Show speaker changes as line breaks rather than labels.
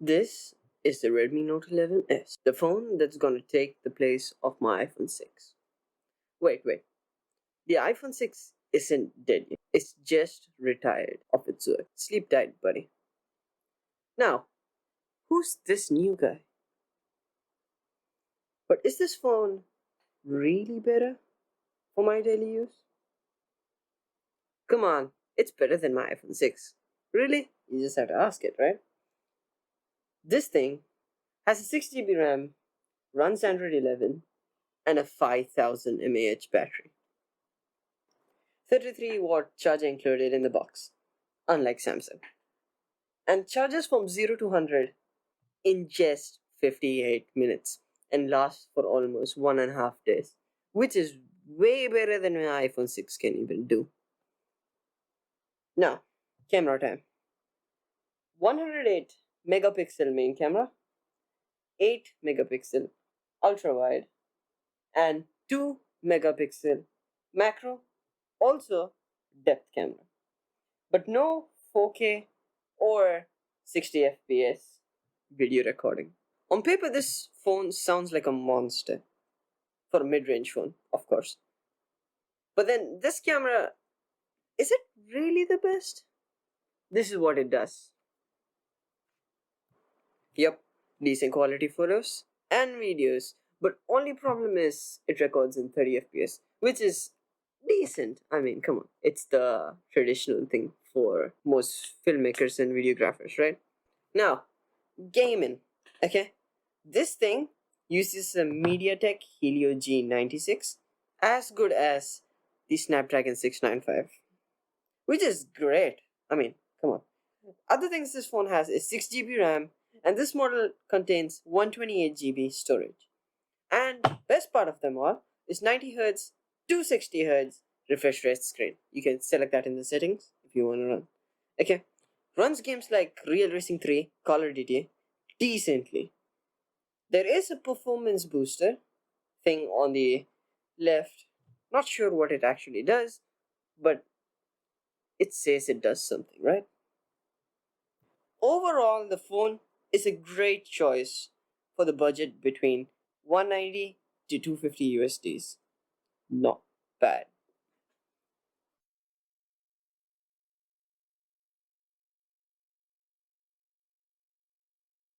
This is the Redmi Note 11S, the phone that's gonna take the place of my iPhone 6. Wait, the iPhone 6 isn't dead yet. It's just retired of its work. Sleep tight, buddy. Now, who's this new guy? But is this phone really better for my daily use? Come on, it's better than my iPhone 6. Really? You just have to ask it, right? This thing has a 6 GB RAM, runs Android 11, and a 5000 mAh battery. 33-watt charger included in the box, unlike Samsung. And charges from 0 to 100 in just 58 minutes and lasts for almost 1.5 days, which is way better than my iPhone 6 can even do. Now, camera time. 108 megapixel main camera, 8 megapixel ultra wide, and 2 megapixel macro, also depth camera. But no 4K or 60 FPS video recording. On paper, this phone sounds like a monster for a mid-range phone, of course. But then this camera, is it really the best? This is what it does. Yep, decent quality photos and videos, but only problem is it records in 30 FPS, which is decent. I mean, come on, it's the traditional thing for most filmmakers and videographers, right? Now, gaming. Okay, this thing uses a MediaTek Helio G96, as good as the Snapdragon 695, which is great. I mean, come on. Other things this phone has is 6 GB RAM, and this model contains 128 GB storage. And best part of them all is 90Hz to 60Hz refresh rate screen. You can select that in the settings if you want to run. Okay, runs games like Real Racing 3, Call of Duty decently. There is a performance booster thing on the left. Not sure what it actually does, but it says it does something, right? Overall, the phone is a great choice for the budget between 190 to 250 USDs. Not bad.